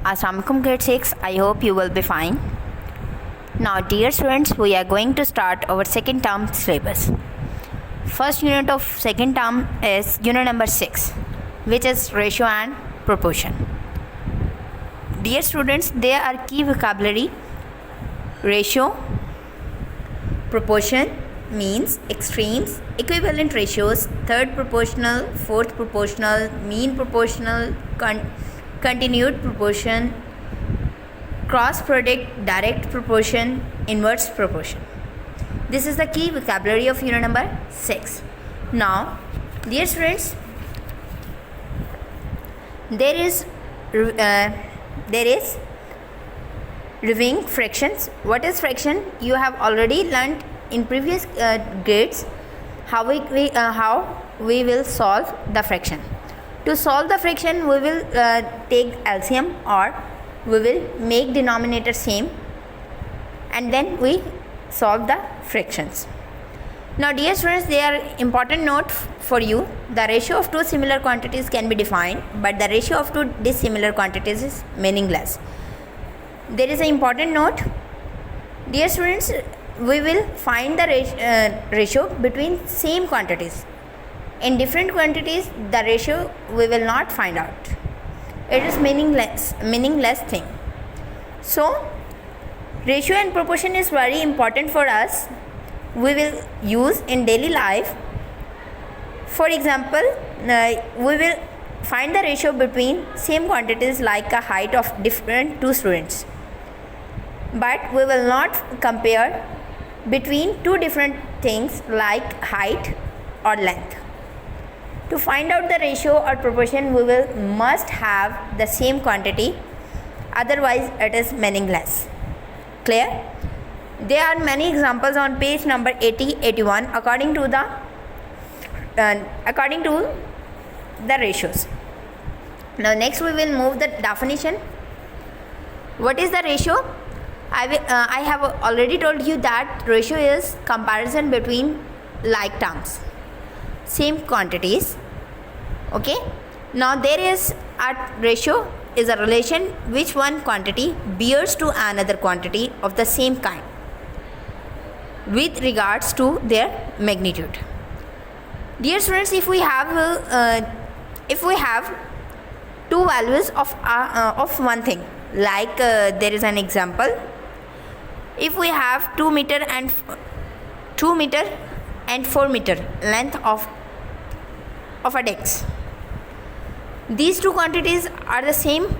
Assalamualaikum grade 6. I hope you will be fine. Now dear students, we are going to start our second term syllabus. First unit of second term is unit number 6, which is ratio and proportion. Dear students, there are key vocabulary: ratio, proportion means extremes, equivalent ratios, third proportional, fourth proportional, mean proportional, continued proportion, cross product, direct proportion, inverse proportion. This is the key vocabulary of unit number 6. Now dear students, there is reviewing fractions. What is fraction? You have already learned in previous grades how we will solve the fraction. To solve the fraction, we will take LCM, or we will make denominator same, and then we solve the fractions. Now dear students, there are important note for you. The ratio of two similar quantities can be defined, but the ratio of two dissimilar quantities is meaningless. There is an important note. Dear students, we will find the ratio between same quantities. In different quantities, the ratio we will not find out. It is meaningless thing. So ratio and proportion is very important for us. We will use in daily life. For example, we will find the ratio between same quantities like a height of different two students, but we will not compare between two different things like height or length. To find out the ratio or proportion, we will must have the same quantity, otherwise it is meaningless. Clear? There are many examples on page number 80-81 according to the ratios. Now next we will move the definition. What is the ratio? I have already told you that ratio is comparison between like terms, same quantities. Okay, now there is a ratio is a relation which one quantity bears to another quantity of the same kind with regards to their magnitude. Dear students, if we have two values of one thing, like there is an example. If we have 2 meter and 4 meter length of a desk, these two quantities are the same,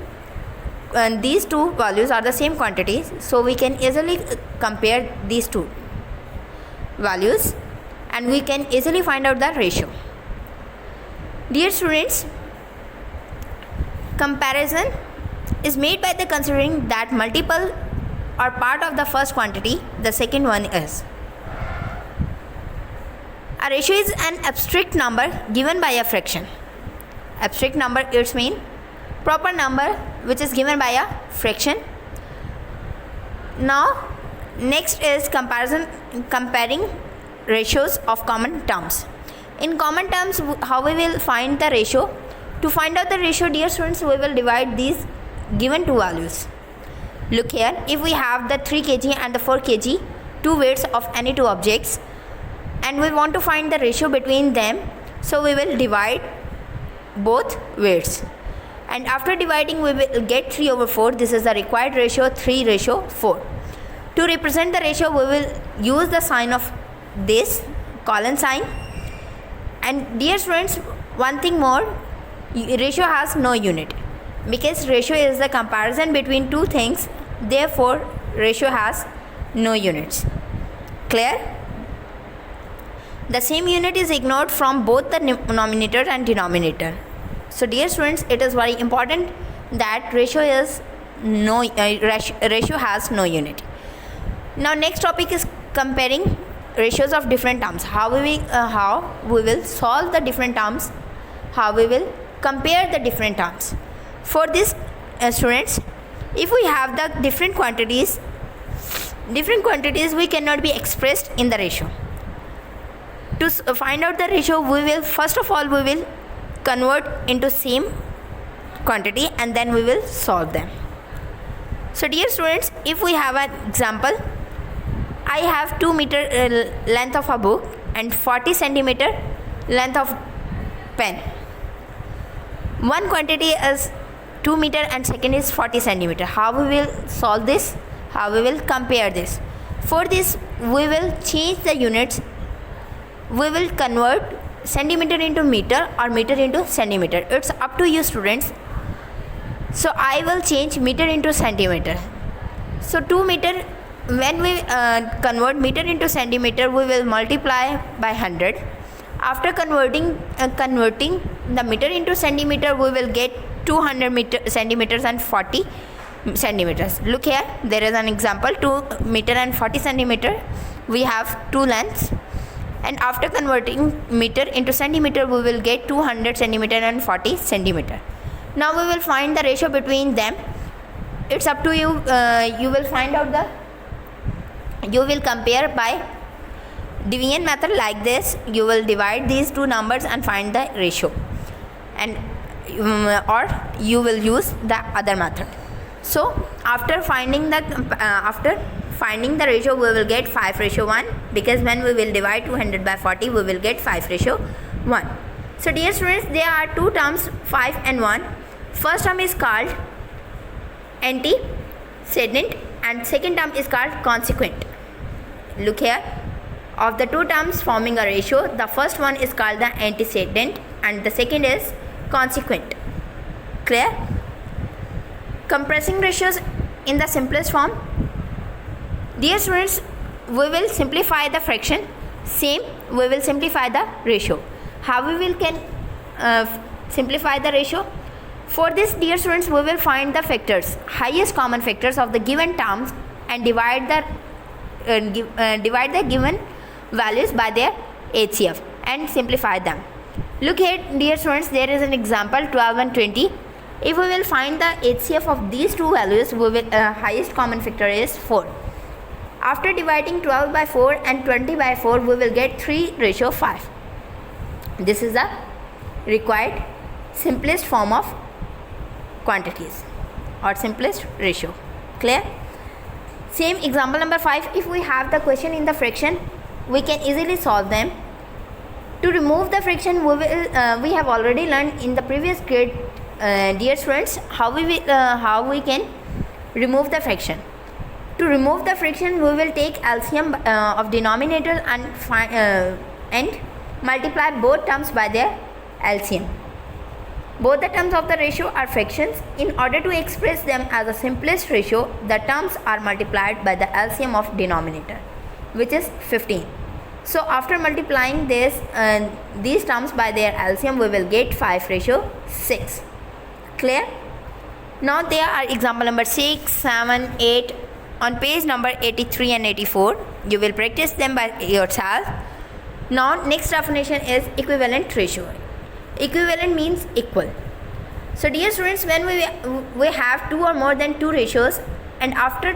and these two values are the same quantities, so we can easily compare these two values and we can easily find out the ratio. Dear students, comparison is made by the considering that multiple are part of the first quantity, the second one is. A ratio is an abstract number given by a fraction. Abstract number, it's mean proper number which is given by a fraction. Now next is comparing ratios of common terms. In common terms, how we will find the ratio? To find out the ratio, dear students, we will divide these given two values. Look here, if we have the 3 kg and the 4 kg, two weights of any two objects, and we want to find the ratio between them, so we will divide both weights, and after dividing we will get 3/4. This is the required ratio, 3:4. To represent the ratio, we will use the sign of this colon sign. And dear students, one thing more, ratio has no unit, because ratio is the comparison between two things, therefore ratio has no units. Clear? The same unit is ignored from both the numerator and denominator. So dear students, it is very important that ratio has no unit. Now next topic is comparing ratios of different terms. How we will solve the different terms, how we will compare the different terms. For this, students, if we have the different quantities we cannot be expressed in the ratio. To find out the ratio, we will first of all convert into same quantity and then we will solve them. So dear students, if we have an example, I have 2 meter length of a book and 40 centimeter length of pen. One quantity is 2 meter and second is 40 centimeter. How we will solve this? How we will compare this? For this, we will change the units. We will convert centimeter into meter or meter into centimeter. It's up to you, students. So I will change meter into centimeter. So 2 meter, when we convert meter into centimeter, we will multiply by 100. After converting the meter into centimeter, we will get 200 centimeters and 40 centimeters. Look here, there is an example, 2 meter and 40 centimeter. We have two lengths, and after converting meter into centimeter, we will get 200 centimeter and 40 centimeter. Now we will find the ratio between them. It's up to you. You will find out you will compare by division method like this. You will divide these two numbers and find the ratio, and or you will use the other method. So after finding the ratio, we will get 5:1, because when we will divide 200 by 40, we will get 5:1. So dear students, there are two terms, 5 and 1. First term is called antecedent and second term is called consequent. Look here, of the two terms forming a ratio, the first one is called the antecedent and the second is consequent. Clear? Compressing ratios in the simplest form. Dear students, we will simplify the fraction. Same, we will simplify the ratio. How we will simplify the ratio? For this, dear students, we will find the factors, highest common factors of the given terms, and divide the given values by their HCF and simplify them. Look here, dear students, there is an example 12 and 20. If we will find the HCF of these two values, we will highest common factor is 4. After dividing 12 by 4 and 20 by 4, we will get 3:5. This is the required simplest form of quantities or simplest ratio. Clear? Same example number 5. If we have the question in the fraction, we can easily solve them. To remove the fraction, we have already learned in the previous grade, dear students, how we can remove the fraction. To remove the fraction, we will take LCM of denominator and multiply both terms by their LCM. Both the terms of the ratio are fractions. In order to express them as a simplest ratio, the terms are multiplied by the LCM of denominator, which is 15. So after multiplying these terms by their LCM, we will get 5:6. Clear? Now there are example number 6, 7, 8 on page number 83 and 84. You will practice them by yourself. Now next definition is equivalent ratio. Equivalent means equal. So dear students, when we have two or more than two ratios, and after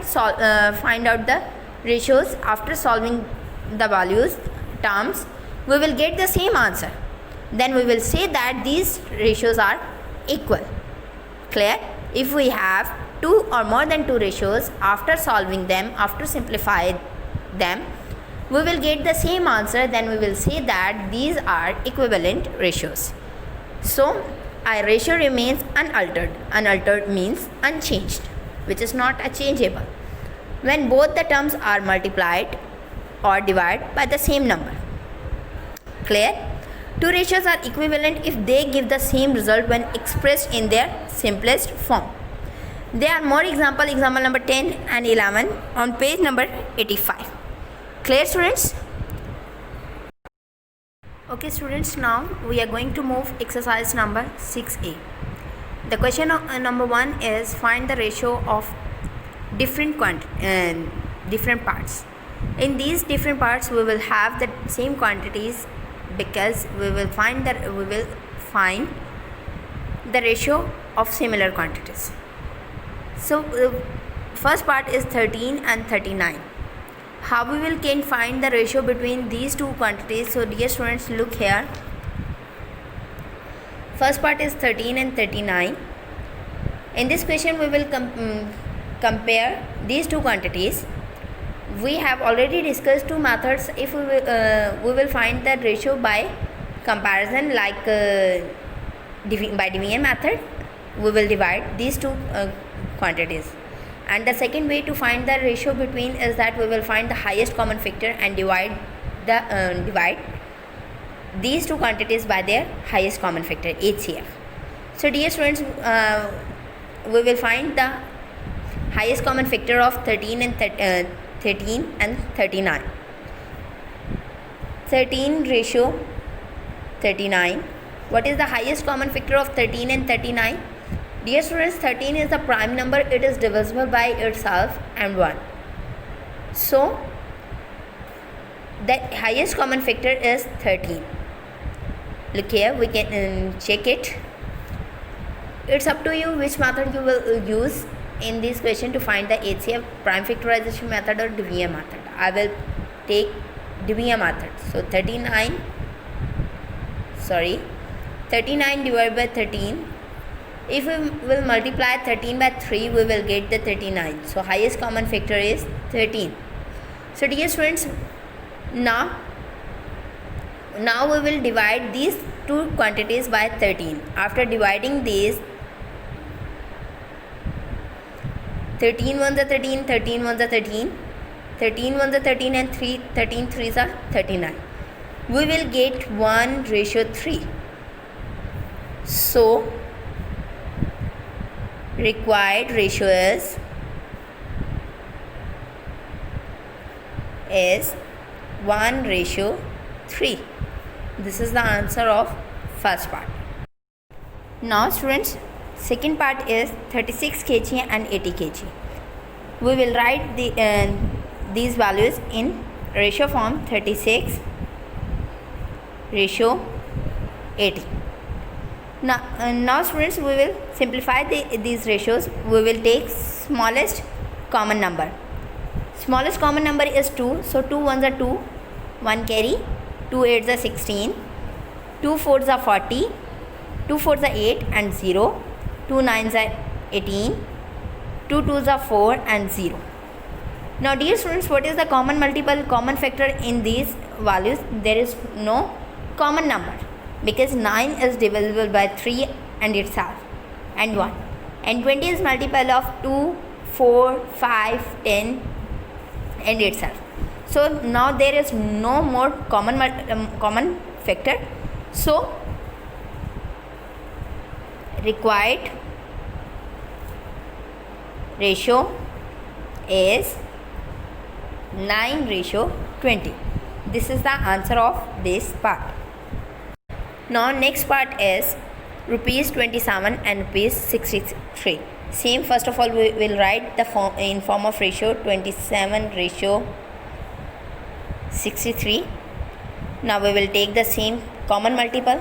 find out the ratios, after solving the values terms, we will get the same answer. Then we will say that these ratios are equal. Clear? If we have two or more than two ratios, after solving them, after simplifying them, we will get the same answer. Then we will say that these are equivalent ratios. So a ratio remains unaltered. Unaltered means unchanged, which is not a changeable, when both the terms are multiplied or divided by the same number. Clear? Two ratios are equivalent if they give the same result when expressed in their simplest form. There are more example number 10 and 11 on page number 85. Clear, students? Okay students, now we are going to move exercise number 6a. The question number 1 is find the ratio of different parts. In these different parts, we will have the same quantities, because we will find the ratio of similar quantities. So first part is 13 and 39. How we can find the ratio between these two quantities? So dear students, look here. First part is 13 and 39. In this question, we will compare these two quantities, we have already discussed two methods. If we will find that ratio by comparison, like by division method, we will divide these two quantities. And the second way to find the ratio between is that we will find the highest common factor and divide these two quantities by their highest common factor, HCF. So dear students, we will find the highest common factor of 13 and 39. 13 ratio 39. What is the highest common factor of 13 and 39? Dear students, 13 is the prime number. It is divisible by itself and 1. So the highest common factor is 13. Look here, we can check it. It's up to you which method you will use in this question to find the HCF, prime factorization method or division method. I will take division method. So 39 divided by 13. If we will multiply 13 by 3, we will get the 39. So highest common factor is 13. So dear students, now we will divide these two quantities by 13. After dividing these, 13 ones are 13, 13 ones are 13, 13 ones are 13 and 13 threes are 39. We will get 1:3. So required ratio is 1:3. This is the answer of first part. Now students, second part is 36 kg and 80 kg. We will write these values in ratio form, 36 ratio 80. Now students, we will simplify these ratios. We will take smallest common number. Smallest common number is 2. So 2 ones are 2, 1 carry, 2 eights are 16, 2 fours are 40, 2 fours are 8 and 0, 2 nines are 18, 2 twos are 4 and 0. Now dear students, what is the common factor in these values? There is no common number, because 9 is divisible by 3 and itself and 1, and 20 is multiple of 2, 4, 5, 10 and itself. So now there is no more common factor. So required ratio is 9:20. This is the answer of this part. Now next part is rupees 27 and rupees 63. Same, first of all we will write the form of ratio 27:63. Now we will take the same common multiple.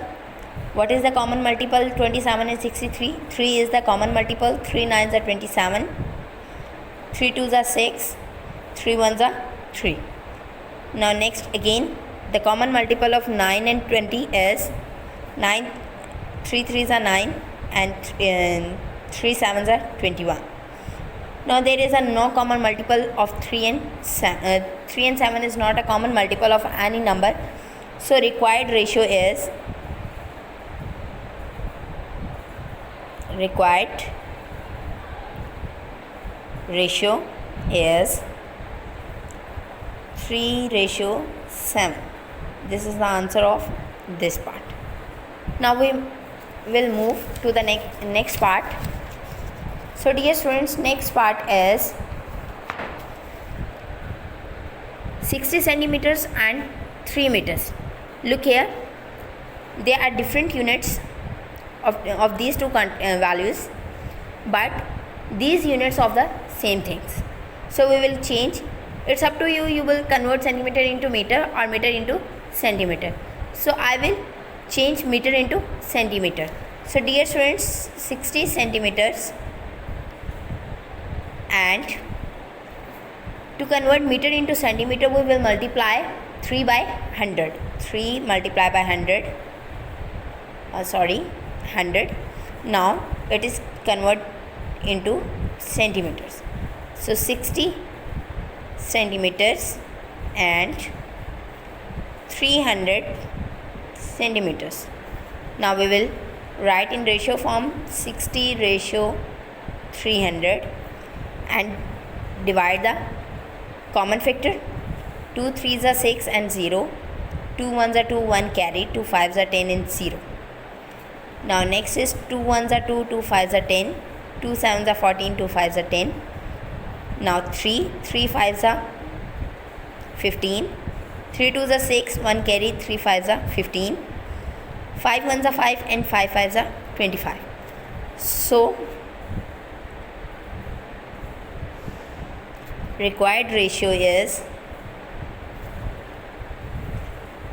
What is the common multiple? 27 and 63. 3 is the common multiple. 3 nines are 27. 3 twos are 6. 3 ones are 3. Now next again, the common multiple of 9 and 20 is 9. 3 threes are 9 and 3 sevens are 21. Now there is a no common multiple of 3 and 7. 3 and 7 is not a common multiple of any number. So required ratio is 3:7. This is the answer of this part. Now we will move to the next part. So dear students, next part is 60 centimeters and 3 meters. Look here, there are different units of these two values, but these units of the same things. So we will change. It's up to you. You will convert centimeter into meter or meter into centimeter. So I will change meter into centimeter. So dear students, 60 centimeters, and to convert meter into centimeter we will multiply 3 by 100. 3 multiplied by 100. 100. Now it is convert into centimeters. So 60 centimeters and 300 centimeters. Now we will write in ratio form 60 ratio 300 and divide the common factor. 2 3s are 6 and 0. 2 1s are 2, 1 carry, 2 5s are 10 and 0. Now next is 2 1s are 2, 2 5s are 10, 2 7s are 14, 2 5s are 10. Now 3 5s are 15, 3 2s are 6, 1 carry, 3 5s are 15, 5 1s are 5 and 5 5s are 25. So required ratio is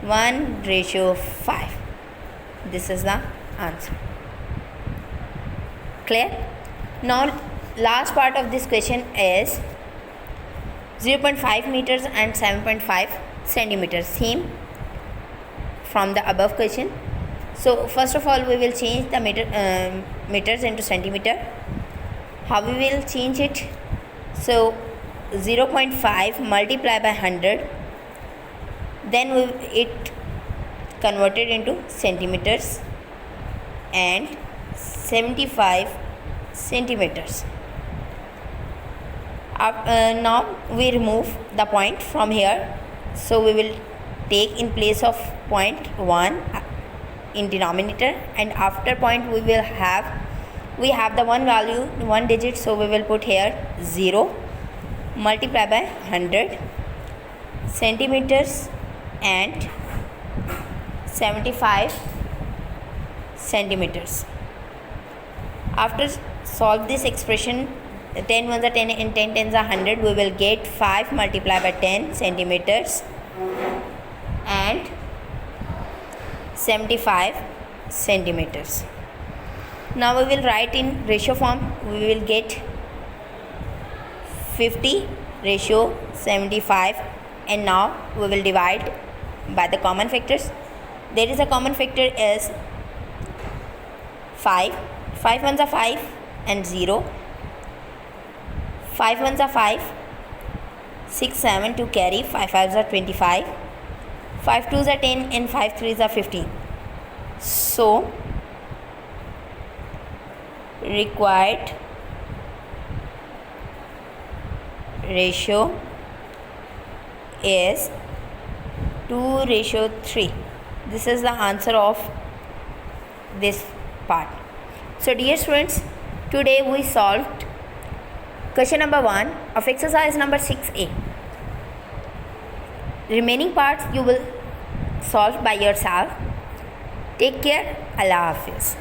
1:5. This is the answer. Clear? Now last part of this question is 0.5 meters and 7.5 centimeters, same from the above question. So first of all we will change the meters into centimeter. How we will change it? So 0.5 multiplied by 100, then it converted into centimeters, and 75 centimeters. Now we remove the point from here, so we will take in place of point 1 in denominator, and after point we have the one value, one digit, so we will put here 0 multiply by 100 centimeters and 75 centimeters. After solve this expression, 10 ones are 10 and 10 tens are 100, we will get 5 multiplied by 10 centimeters and 75 centimeters. Now we will write in ratio form. We will get 50 ratio 75, and now we will divide by the common factors. There is a common factor is 5. 5 ones are 5 and 0. 5 ones are 5. 6 7 to carry. 5 5s are 25. 5 2s are 10 and 5 3s are 15. So required ratio is 2:3. This is the answer of this part. So dear students, today we solved question number 1 of exercise number 6A. Remaining parts you will solve by yourself. Take care. Allah Hafiz.